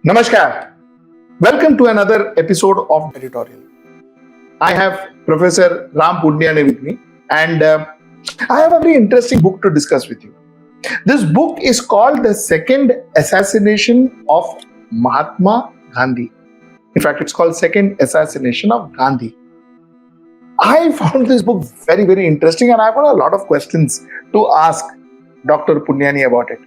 Namaskar. Welcome to another episode of Editorial. I have Professor Ram Punyani with me, and I have a very interesting book to discuss with you. This book is called The Second Assassination of Mahatma Gandhi. In fact, it's called Second Assassination of Gandhi. I found this book very, very interesting, and I've got a lot of questions to ask Dr. Punyani about it.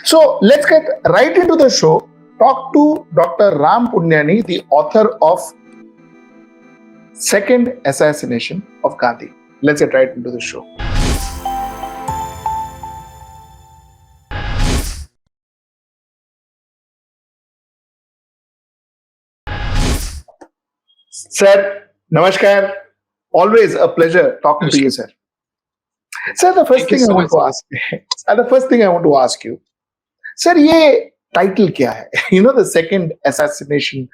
So let's get right into the show. Talk to Dr. Ram Punyani, the author of Second Assassination of Gandhi. Let's get right into the show. Sir, Namaskar. Always a pleasure talking to you, sir. Sir, the first thing I want to ask you, sir, ये title क्या है? You know, the Second Assassination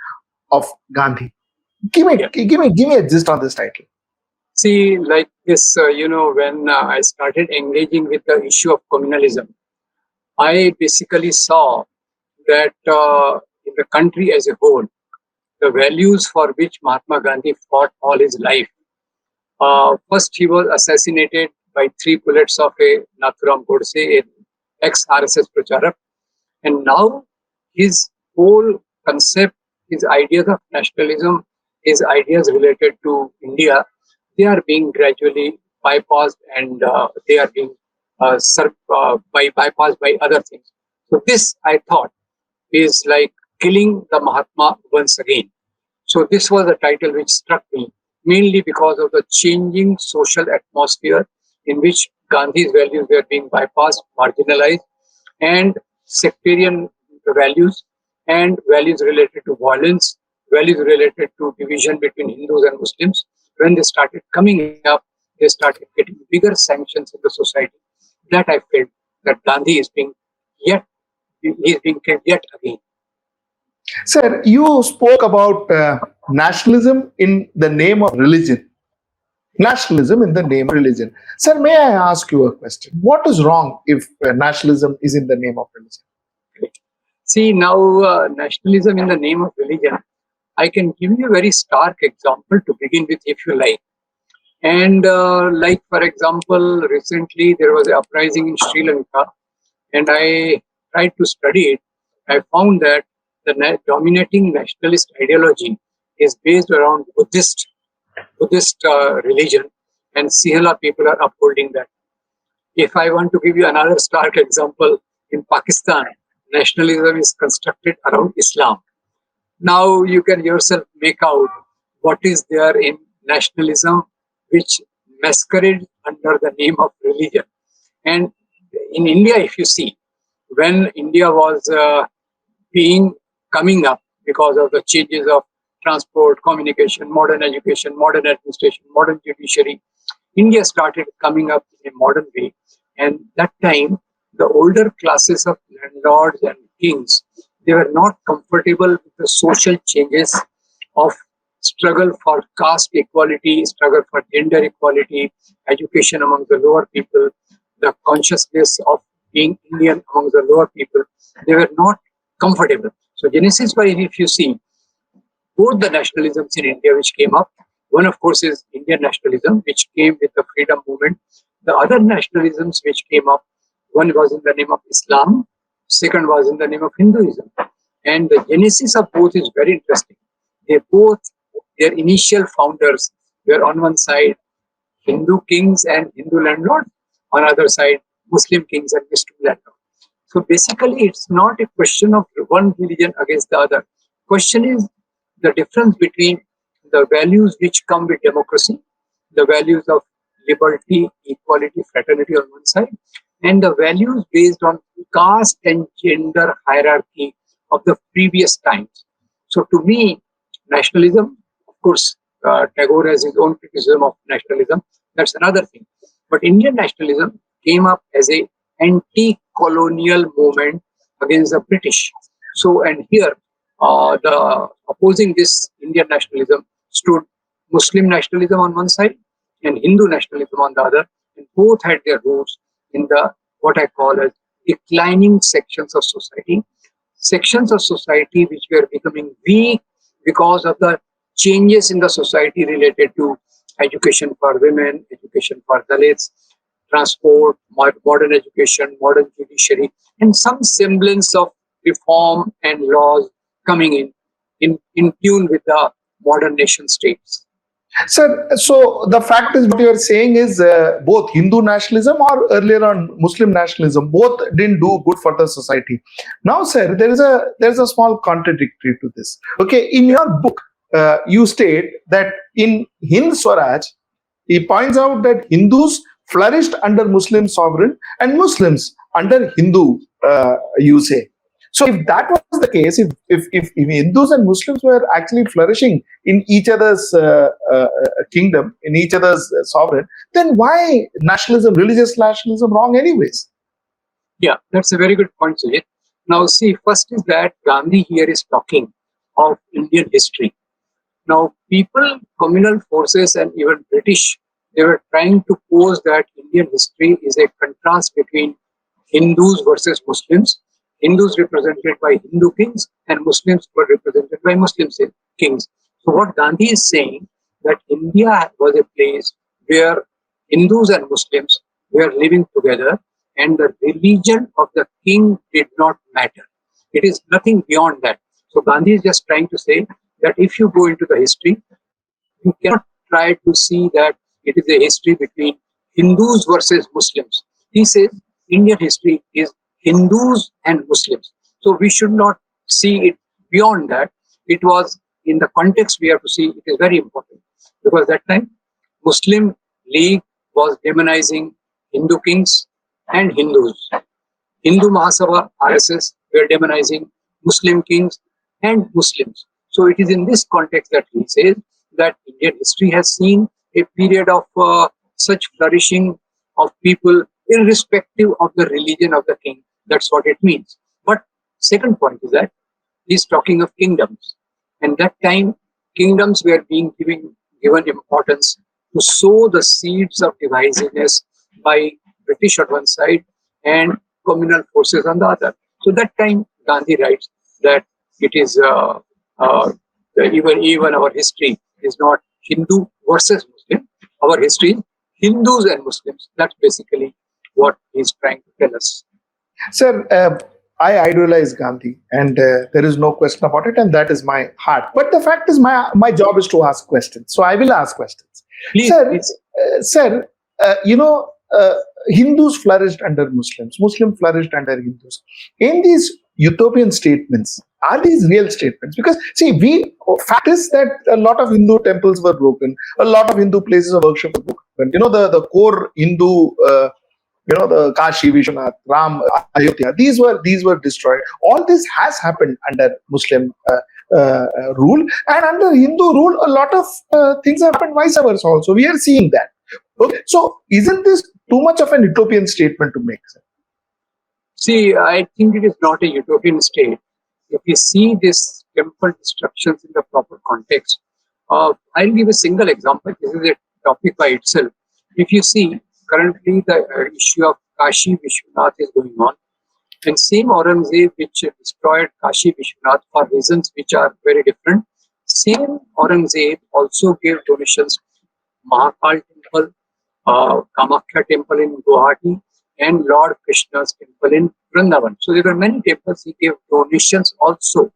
of Gandhi. Give me a gist on this title. See, like this, when I started engaging with the issue of communalism, I basically saw that in the country as a whole, the values for which Mahatma Gandhi fought all his life. First, he was assassinated by 3 bullets of a Nathuram Godse, an ex-RSS Pracharak. And now his whole concept, his ideas of nationalism, his ideas related to India, they are being gradually bypassed and they are being bypassed by other things. So this, I thought, is like killing the Mahatma once again. So this was a title which struck me, mainly because of the changing social atmosphere in which Gandhi's values were being bypassed, marginalized, and sectarian values and values related to violence, values related to division between Hindus and Muslims. When they started coming up, they started getting bigger sanctions in the society. That I felt that Gandhi is being killed yet again. Sir, you spoke about nationalism in the name of religion. Nationalism in the name of religion. Sir, may I ask you a question? What is wrong if nationalism is in the name of religion? See, now nationalism in the name of religion, I can give you a very stark example to begin with, if you like. And like, for example, recently there was an uprising in Sri Lanka, and I tried to study it. I found that the dominating nationalist ideology is based around Buddhist religion, and Sinhala people are upholding that. If I want to give you another stark example, in Pakistan, nationalism is constructed around Islam. Now you can yourself make out what is there in nationalism which masquerades under the name of religion. And in India, if you see, when India was coming up because of the changes of transport, communication, modern education, modern administration, modern judiciary, India started coming up in a modern way. And that time, the older classes of landlords and kings, they were not comfortable with the social changes of struggle for caste equality, struggle for gender equality, education among the lower people, the consciousness of being Indian among the lower people. They were not comfortable. So Genesis wise, if you see, both the nationalisms in India which came up, one of course is Indian nationalism, which came with the freedom movement. The other nationalisms which came up, one was in the name of Islam, second was in the name of Hinduism. And the genesis of both is very interesting. Their initial founders were on one side Hindu kings and Hindu landlords, on the other side Muslim kings and Muslim landlords. So basically it's not a question of one religion against the other. Question is the difference between the values which come with democracy, the values of liberty, equality, fraternity on one side, and the values based on caste and gender hierarchy of the previous times. So to me, nationalism, of course, Tagore has his own criticism of nationalism, that's another thing. But Indian nationalism came up as a anti-colonial movement against the British. So, and here, the opposing this Indian nationalism stood Muslim nationalism on one side and Hindu nationalism on the other, and both had their roots in the what I call as declining sections of society, sections of society which were becoming weak because of the changes in the society related to education for women, education for Dalits, transport, modern education, modern judiciary, and some semblance of reform and laws coming in tune with the modern nation states. Sir, so the fact is what you are saying is both Hindu nationalism or earlier on Muslim nationalism, both didn't do good for the society. Now, sir, there is a small contradictory to this. Okay, in your book, you state that in Hind Swaraj, he points out that Hindus flourished under Muslim sovereign and Muslims under Hindu, you say. So if that was the case, if Hindus and Muslims were actually flourishing in each other's kingdom, in each other's sovereign, then why nationalism, religious nationalism, wrong anyways? Yeah, that's a very good point, Sujit. Now, see, first is that Gandhi here is talking of Indian history. Now, people, communal forces, and even British, they were trying to pose that Indian history is a contrast between Hindus versus Muslims. Hindus represented by Hindu kings and Muslims were represented by Muslim kings. So what Gandhi is saying that India was a place where Hindus and Muslims were living together and the religion of the king did not matter. It is nothing beyond that. So Gandhi is just trying to say that if you go into the history, you cannot try to see that it is a history between Hindus versus Muslims. He says Indian history is Hindus and Muslims. So we should not see it beyond that. It was in the context we have to see it is very important because that time Muslim League was demonizing Hindu kings and Hindus. Hindu Mahasabha, RSS, were demonizing Muslim kings and Muslims. So it is in this context that he says that Indian history has seen a period of such flourishing of people irrespective of the religion of the king. That's what it means. But second point is that he's talking of kingdoms. And that time, kingdoms were being given importance to sow the seeds of divisiveness by British on one side and communal forces on the other. So that time, Gandhi writes that it is even our history is not Hindu versus Muslim. Our history is Hindus and Muslims. That's basically what he's trying to tell us. Sir, I idolize Gandhi, and there is no question about it, and that is my heart. But the fact is, my job is to ask questions, so I will ask questions. Please, Sir, please. Sir, Hindus flourished under Muslims, Muslims flourished under Hindus. In these utopian statements, are these real statements? Because see, fact is that a lot of Hindu temples were broken, a lot of Hindu places of worship were broken. The core Hindu. The Kashi, Vishwanath, Ram, Ayodhya, these were destroyed. All this has happened under Muslim rule, and under Hindu rule, a lot of things have happened vice versa also. We are seeing that. Okay, so isn't this too much of an utopian statement to make? Sir? See, I think it is not a utopian state. If we see this temple destructions in the proper context, I'll give a single example. This is a topic by itself. If you see, currently the issue of Kashi Vishwanath is going on. And same Aurangzeb which destroyed Kashi Vishwanath for reasons which are very different, same Aurangzeb also gave donations Mahakal temple, Kamakhya temple in Guwahati, and Lord Krishna's temple in Vrindavan. So there were many temples he gave donations also.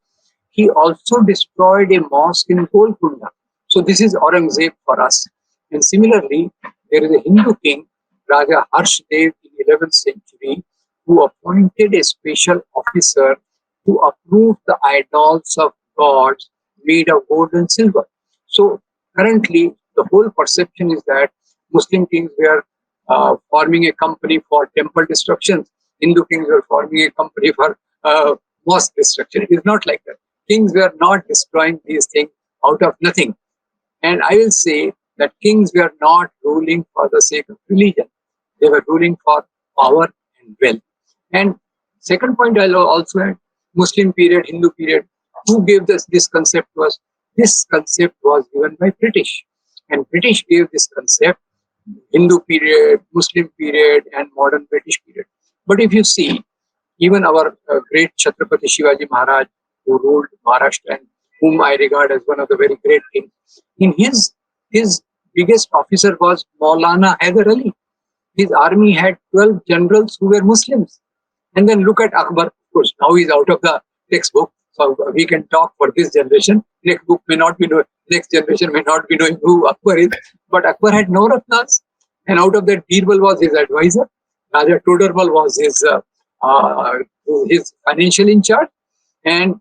He also destroyed a mosque in Golconda. So this is Aurangzeb for us. And similarly, there is a Hindu king, Raja Harshdev in 11th century, who appointed a special officer to approve the idols of gods made of gold and silver. So currently, the whole perception is that Muslim kings were forming a company for temple destruction. Hindu kings were forming a company for mosque destruction. It is not like that. Kings were not destroying these things out of nothing. And I will say that kings were not ruling for the sake of religion. They were ruling for power and wealth. And second point, I'll also add, Muslim period, Hindu period, who gave this concept to us? This concept was given by British. And British gave this concept, Hindu period, Muslim period, and modern British period. But if you see, Even our great Chhatrapati Shivaji Maharaj, who ruled Maharashtra and whom I regard as one of the very great kings, in his biggest officer was Maulana Hyder Ali. His army had 12 generals who were Muslims. And then look at Akbar. Of course, now he's out of the textbook, so we can talk for this generation. Next generation may not be knowing who Akbar is, but Akbar had no Ratnas, and out of that, Birbal was his advisor. Raja Todarmal was uh, his financial in charge, and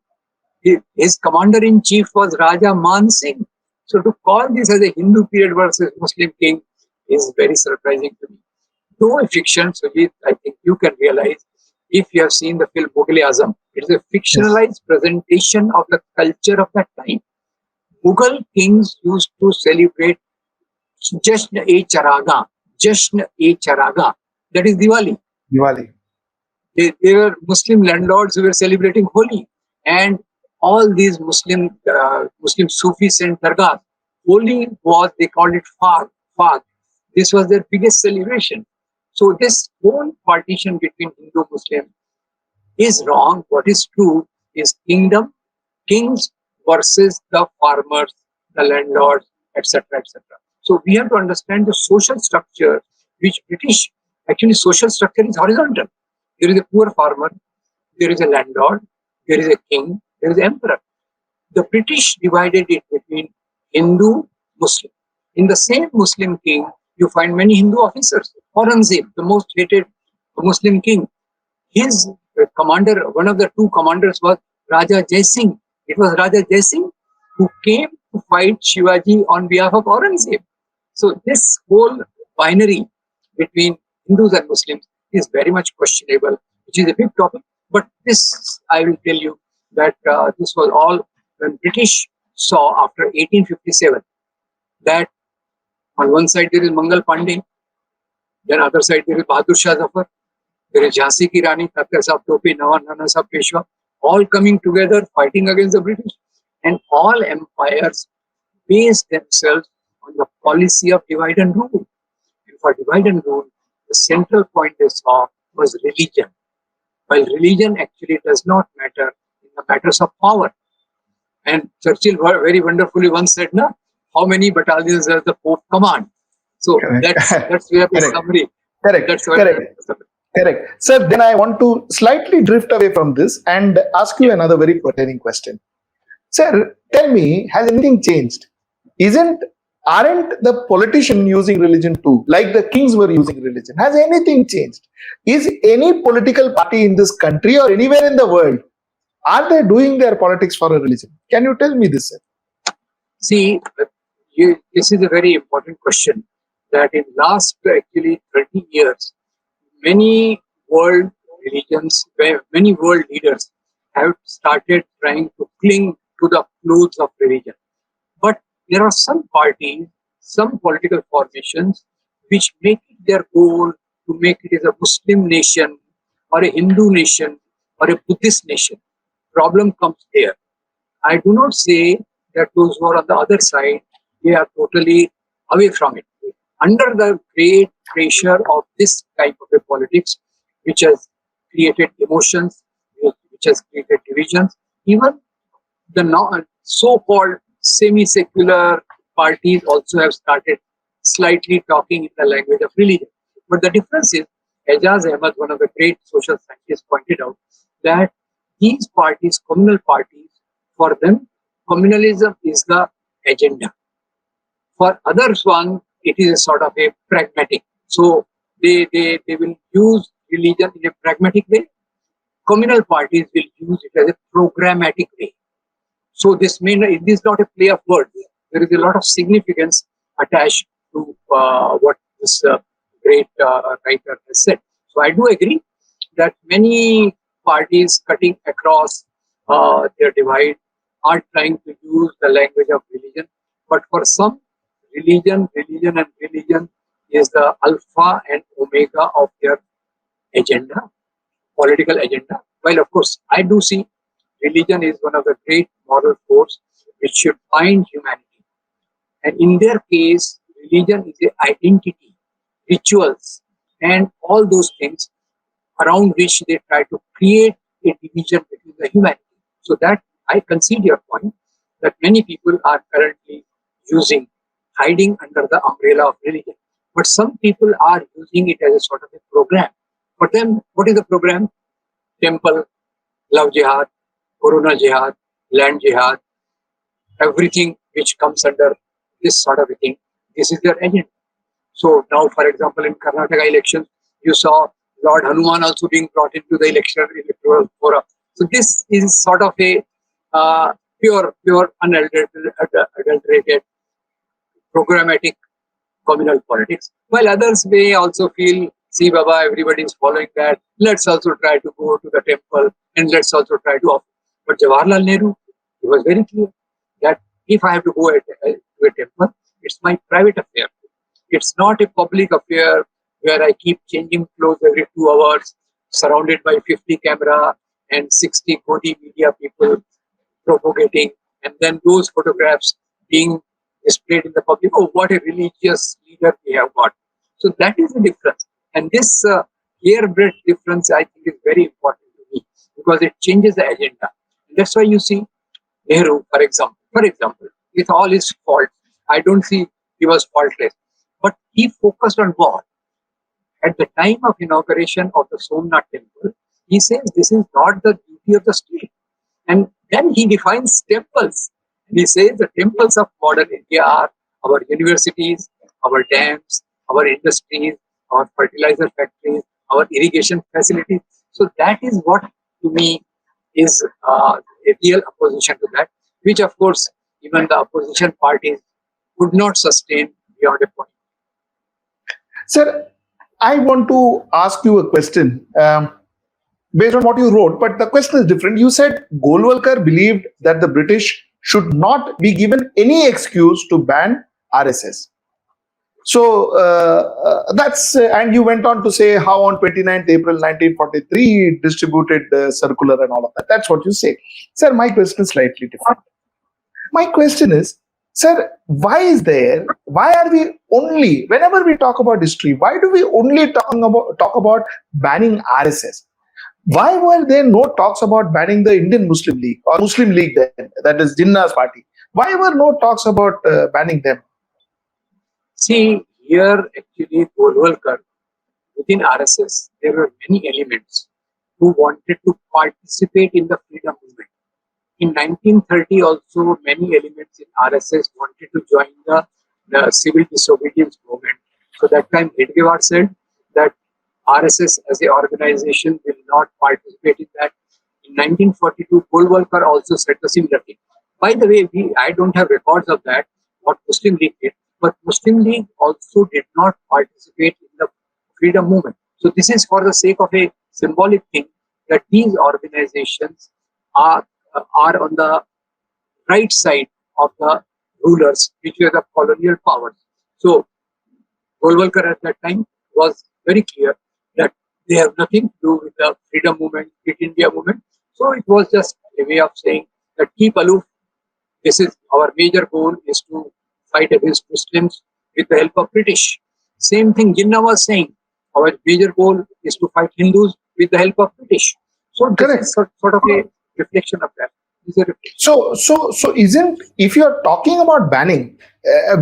his commander-in-chief was Raja Man Singh. So to call this as a Hindu period versus Muslim king is very surprising to me. Though a fiction, Sujit, I think you can realize, if you have seen the film Mughal-e-Azam, it is a fictionalized presentation of the culture of that time. Mughal kings used to celebrate Jashn-e-Charaga, Jashn-e-Charaga, that is Diwali. Diwali. They were Muslim landlords who were celebrating Holi, and all these Muslim Sufi sent dargahs. Holi was, they called it Fag. This was their biggest celebration. So this whole partition between Hindu Muslim is wrong. What is true is kings versus the farmers, the landlords, etc., etc. So we have to understand the social structure, which actually social structure is horizontal. There is a poor farmer, there is a landlord, there is a king, there is an emperor. The British divided it between Hindu, Muslim. In the same Muslim king, you find many Hindu officers. Aurangzeb, the most hated Muslim king, his commander, one of the two commanders was Raja Jai Singh. It was Raja Jai Singh who came to fight Shivaji on behalf of Aurangzeb. So this whole binary between Hindus and Muslims is very much questionable, which is a big topic. But this, I will tell you, that this was all when British saw after 1857 that on one side there is Mangal Pandey, then other side there is Bahadur Shah Zafar, there is Jhansi Ki Rani, Tatyar Sahab Tope, Nana Sahab Peshwa, all coming together fighting against the British. And all empires based themselves on the policy of divide and rule. And for divide and rule, the central point they saw was religion. While religion actually does not matter in the matters of power. And Churchill very wonderfully once said, "Na, how many battalions does the Pope command?" So that's where the summary. Correct. Sir, then I want to slightly drift away from this and ask you another very pertaining question. Sir, tell me, has anything changed? Aren't the politicians using religion too, like the kings were using religion? Has anything changed? Is any political party in this country or anywhere in the world, are they doing their politics for a religion? Can you tell me this, sir? See, this is a very important question. That in last actually 30 years, many world religions, many world leaders have started trying to cling to the clothes of religion. But there are some parties, some political formations, which make it their goal to make it as a Muslim nation or a Hindu nation or a Buddhist nation. Problem comes there. I do not say that those who are on the other side, they are totally away from it. Under the great pressure of this type of a politics, which has created emotions, which has created divisions, even the so-called semi-secular parties also have started slightly talking in the language of religion. But the difference is, Ejaz Ahmed, one of the great social scientists, pointed out that these parties, communal parties, for them, communalism is the agenda. For others, it is a sort of a pragmatic. So they will use religion in a pragmatic way. Communal parties will use it as a programmatic way. So this is not a play of words. There is a lot of significance attached to what this great writer has said. So I do agree that many parties cutting across their divide are trying to use the language of religion. But for some, religion is the alpha and omega of their agenda, political agenda. While of course, I do see religion is one of the great moral force which should bind humanity. And in their case, religion is an identity, rituals, and all those things around which they try to create a division between the humanity. So that I concede your point that many people are currently hiding under the umbrella of religion. But some people are using it as a sort of a program. For them, what is the program? Temple, love jihad, corona jihad, land jihad, everything which comes under this sort of a thing. This is their agenda. So now, for example, in Karnataka elections, you saw Lord Hanuman also being brought into the electoral forum. So this is sort of a pure, unadulterated, programmatic communal politics. While others may also feel, see, Baba, everybody is following that. Let's also try to go to the temple and let's also try to offer. But Jawaharlal Nehru, he was very clear that if I have to go to a temple, it's my private affair. It's not a public affair where I keep changing clothes every 2 hours, surrounded by 50 camera and 60 Gandhi media people propagating, and then those photographs being displayed in the public. Oh, what a religious leader we have got. So that is the difference. And this hair-breadth difference, I think, is very important to me because it changes the agenda. And that's why you see Nehru, for example, with all his faults, I don't see he was faultless. But he focused on what? At the time of inauguration of the Somnath temple, he says this is not the duty of the state. And then he defines temples. And he says the temples of modern India are our universities, our dams, our industries, our fertilizer factories, our irrigation facilities. So that is what, to me, is a real opposition to that, which of course even the opposition parties could not sustain beyond a point. Sir, I want to ask you a question based on what you wrote, but the question is different. You said Golwalkar believed that the British should not be given any excuse to ban RSS. So that's, and you went on to say how on 29th April 1943 distributed circular and all of that. That's what you say. Sir, my question is slightly different. My question is, sir, why are we only, whenever we talk about history, why do we only talk about banning RSS? Why were there no talks about banning the Indian Muslim League or Muslim League then, that is Jinnah's party? Why were no talks about banning them? See, here actually Golwalkar, within RSS, there were many elements who wanted to participate in the freedom movement. In 1930 also, many elements in RSS wanted to join the civil disobedience movement. So that time Edgewar said that RSS as an organization will not participate in that. In 1942, Golwalkar also said the similar thing. By the way, I don't have records of that, what Muslim League did, but Muslim League also did not participate in the freedom movement. So this is for the sake of a symbolic thing that these organizations are on the right side of the rulers, which were the colonial powers. So Golwalkar at that time was very clear that they have nothing to do with the freedom movement, Quit India movement. So it was just a way of saying that keep aloof. This is our major goal is to fight against Muslims with the help of British. Same thing Jinnah was saying. Our major goal is to fight Hindus with the help of British. So this is sort of a reflection of that. So isn't, if you're talking about banning,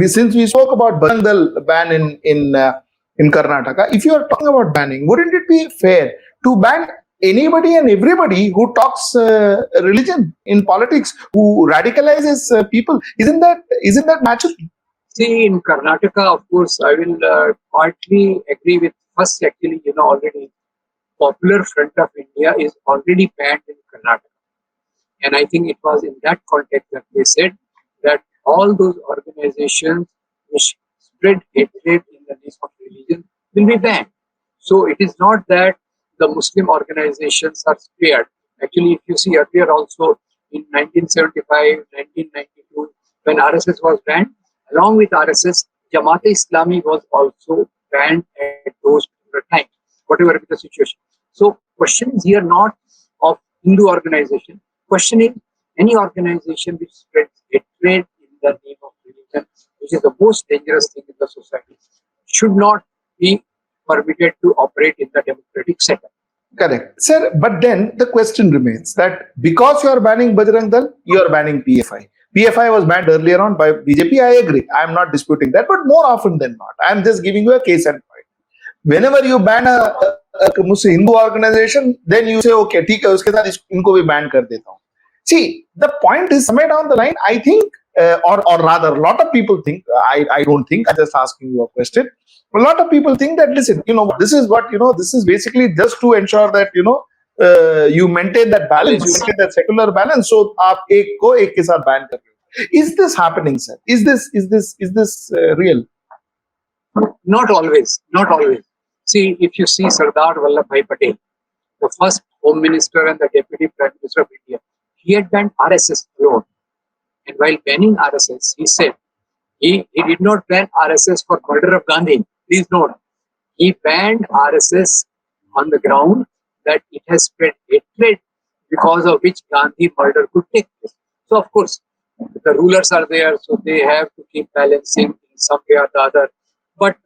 since we spoke about Bangal ban in Karnataka, if you are talking about banning, wouldn't it be fair to ban anybody and everybody who talks religion in politics, who radicalizes people? Isn't that natural? See, in Karnataka, of course, I will partly agree with first. Actually, already Popular Front of India is already banned in Karnataka. And I think it was in that context that they said that all those organizations which spread hatred in the name of religion will be banned. So it is not that the Muslim organizations are spared. Actually, if you see earlier also in 1975, 1992, when RSS was banned, along with RSS, Jamaat-e-Islami was also banned at those times, whatever be the situation. So question is here not of Hindu organization. Question is any organization which spreads hatred in the name of religion, which is the most dangerous thing in the society, should not be permitted to operate in the democratic setup. Correct, sir. But then the question remains that because you are banning Bajrang Dal, you are banning PFI. PFI was banned earlier on by BJP. I agree. I am not disputing that, but more often than not, I am just giving you a case in point. Whenever you ban a मुझसे Hindu organization, then you say, okay, ठीक है, उसके साथ इनको भी ban कर देता हूँ. See, the point is somewhere down the line, I think, or rather, a lot of people think. I don't think. I'm just asking you a question. A lot of people think that, listen, this is what this is basically just to ensure that you maintain that balance, you maintain that secular balance. So, आप एक को एक के साथ ban कर रहे हो. Is this happening, sir? Is this real? Not always. Not always. See, if you see Sardar Vallabhbhai Patel, the first Home Minister and the Deputy Prime Minister of India, he had banned RSS alone. And while banning RSS, he said he did not ban RSS for murder of Gandhi. Please note, he banned RSS on the ground that it has spread hatred because of which Gandhi murder could take place. So, of course, the rulers are there, so they have to keep balancing in some way or the other. But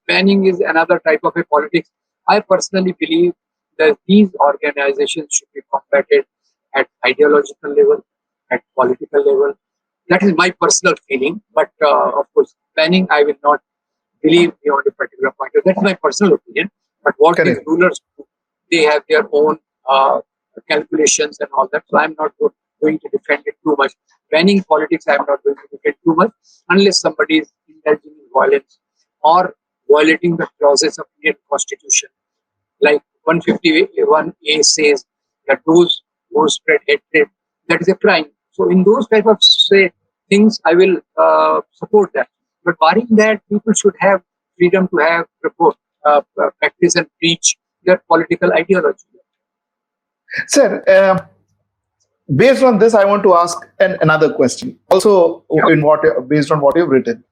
banning is another type of a politics. I personally believe that these organizations should be combated at ideological level, at political level. That is my personal feeling. But of course, banning, I will not believe beyond a particular point. That's my personal opinion. But what these Correct. rulers do, they have their own calculations and all that. So I'm not going to defend it too much. Banning politics, I'm not going to defend too much unless somebody is indulging in violence or violating the clauses of Indian Constitution. Like 151A says that those who spread hatred, that is a crime. So in those type of things, I will support that. But barring that, people should have freedom to have practice and preach their political ideology. Sir, based on this, I want to ask another question. Also, based on what you've written,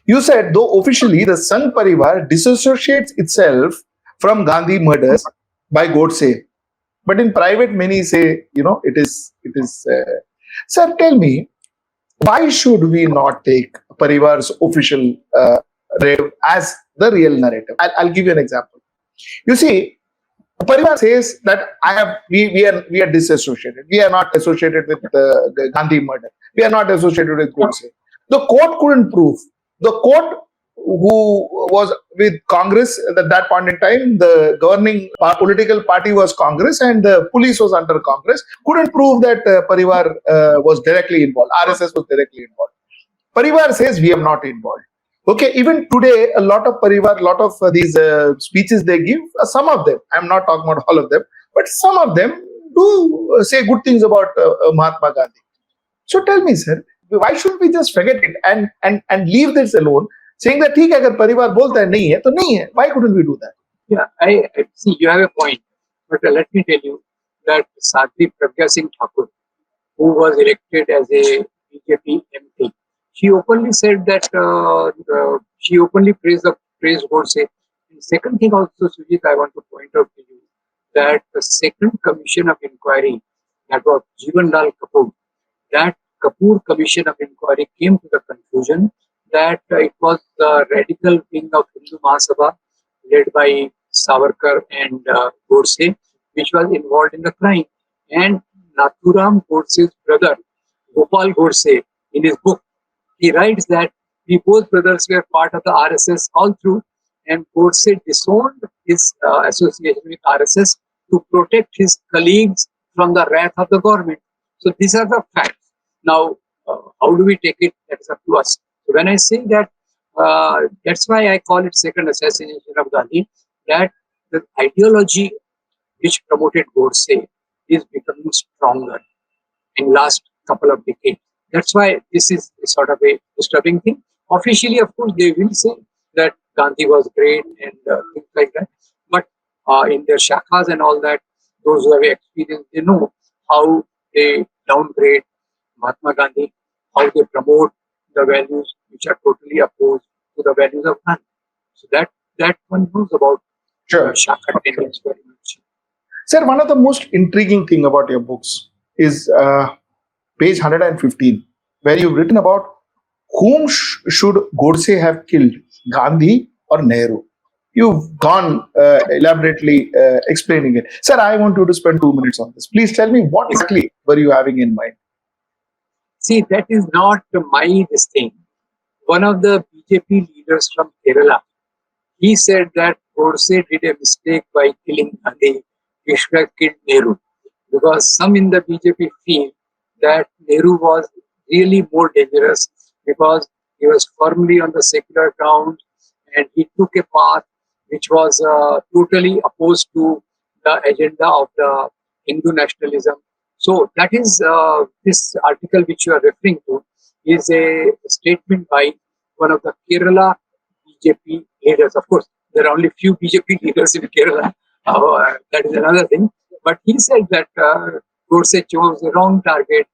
you said though officially the Sangh Parivar disassociates itself from Gandhi murders by Godse, but in private, many say it is. Sir, tell me, why should we not take Parivar's official narrative as the real narrative? I'll give you an example. You see, Parivar says that we are disassociated. We are not associated with the Gandhi murder. We are not associated with Godse. The court couldn't prove. The court, who was with Congress at that point in time, the governing political party was Congress, and the police was under Congress, couldn't prove that Parivar was directly involved. RSS was directly involved. Parivar says we are not involved. Okay, even today, a lot of Parivar, lot of these speeches they give, some of them, I'm not talking about all of them, but some of them do say good things about Mahatma Gandhi. So tell me, sir, why shouldn't we just forget it and leave this alone, saying that ठीक है, अगर परिवार बोलता है नहीं है तो नहीं है. Why couldn't we do that? Yeah, I see you have a point, but let me tell you that Sadhvi Pragya Singh Thakur, who was elected as a BJP MP, she openly said that she openly praised Godse. And second thing also, Sujit, I want to point out to you that the second commission of inquiry, that was Jeevan Lal Kapoor, that Kapoor commission of inquiry came to the conclusion that it was the radical wing of Hindu Mahasabha led by Savarkar and Godse, which was involved in the crime. And Nathuram Godse's brother, Gopal Godse, in his book, he writes that we both brothers were part of the RSS all through, and Godse disowned his association with RSS to protect his colleagues from the wrath of the government. So these are the facts. Now, how do we take it? That is up to us. So when I say that, that's why I call it second assassination of Gandhi, that the ideology which promoted Godse is becoming stronger in last couple of decades. That's why this is sort of a disturbing thing. Officially, of course, they will say that Gandhi was great and things like that. But in their shakhas and all that, those who have experience, they know how they downgrade Mahatma Gandhi, how they promote the values which are totally opposed to the values of Gandhi. So that one knows about shakha tendencies very much. Sir, one of the most intriguing thing about your books is page 115, where you've written about whom should Godse have killed, Gandhi or Nehru. you've gone elaborately explaining it. Sir, I want you to spend 2 minutes on this. Please tell me what exactly were you having in mind? See, that is not this thing. One of the BJP leaders from Kerala, he said that Godse did a mistake by killing Gandhi. He should have killed Nehru. Because some in the BJP feel that Nehru was really more dangerous because he was firmly on the secular ground and he took a path which was totally opposed to the agenda of the Hindu nationalism. So that is this article which you are referring to is a statement by one of the Kerala BJP leaders. Of course, there are only few BJP leaders in Kerala. That is another thing. But he said that Godse chose the wrong target.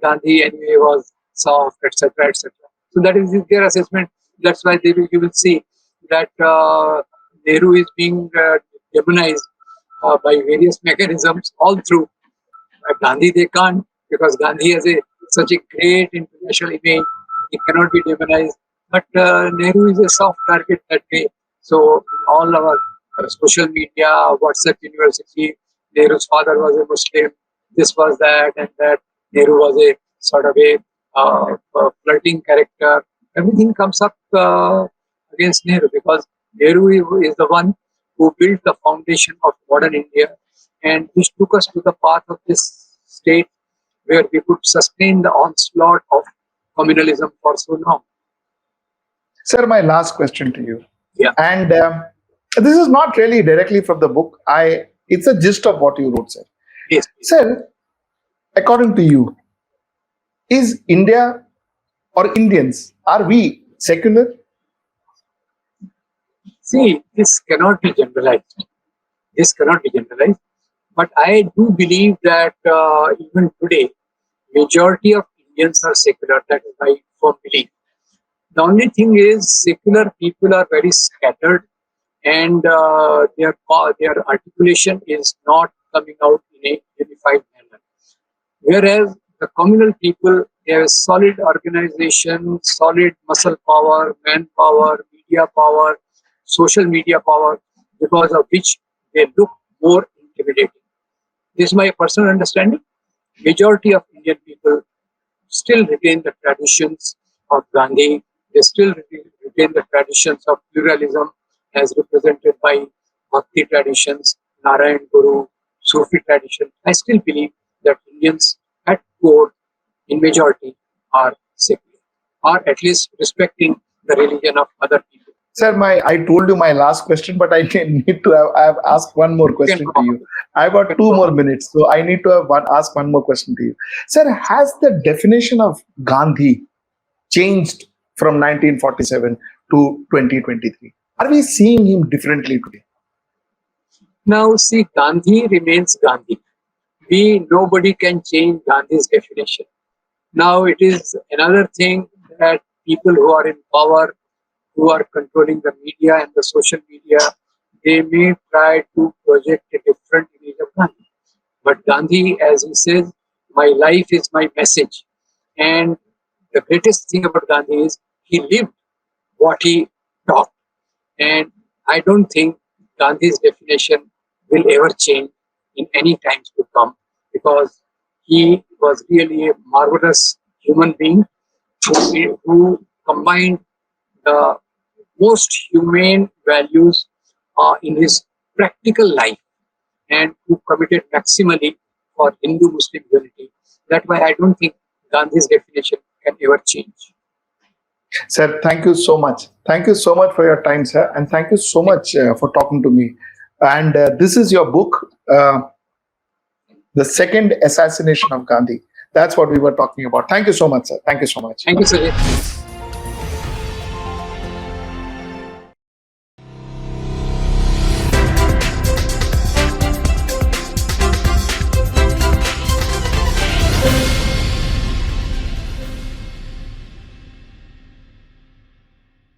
Gandhi anyway was soft, etc., etc. So that is their assessment. That's why you will see that Nehru is being demonized by various mechanisms all through. Gandhi they can't because Gandhi has such a great international image. He cannot be demonized. But Nehru is a soft target that way. So in all our social media, WhatsApp University, Nehru's father was a Muslim. This was that, and that. Nehru was a sort of a flirting character. Everything comes up against Nehru because Nehru is the one who built the foundation of modern India and which took us to the path of this state where we could sustain the onslaught of communalism for so long. Sir, my last question to you. Yeah. And this is not really directly from the book. It's a gist of what you wrote, sir. Yes. Sir, according to you, is India or Indians, are we secular? See, this cannot be generalized. This cannot be generalized. But I do believe that even today, majority of Indians are secular. That is my firm belief. The only thing is, secular people are very scattered, and their articulation is not coming out in a unified manner. Whereas the communal people, they have a solid organization, solid muscle power, manpower, media power, social media power, because of which they look more intimidating. This is my personal understanding. Majority of Indian people still retain the traditions of Gandhi. They still retain the traditions of pluralism as represented by Bhakti traditions, Narayan Guru, Sufi tradition. I still believe that Indians at core, in majority, are secular, or at least respecting the religion of other people. Sir, I told you my last question, but I need to I have asked one more question to you. I've got 2 more minutes, so I need to ask one more question to you. Sir, has the definition of Gandhi changed from 1947 to 2023? Are we seeing him differently today? Now, see, Gandhi remains Gandhi. Nobody can change Gandhi's definition. Now, it is another thing that people who are in power, who are controlling the media and the social media, they may try to project a different image of Gandhi. But Gandhi, as he says, my life is my message. And the greatest thing about Gandhi is he lived what he taught. And I don't think Gandhi's definition will ever change in any times to come because he was really a marvelous human being who combined the most humane values in his practical life and who committed maximally for Hindu-Muslim unity. That's why I don't think Gandhi's definition can ever change. Sir, thank you so much. Thank you so much for your time, sir. And thank you so much for talking to me. And this is your book, The Second Assassination of Gandhi. That's what we were talking about. Thank you so much, sir. Thank you so much. Thank you, Sujit.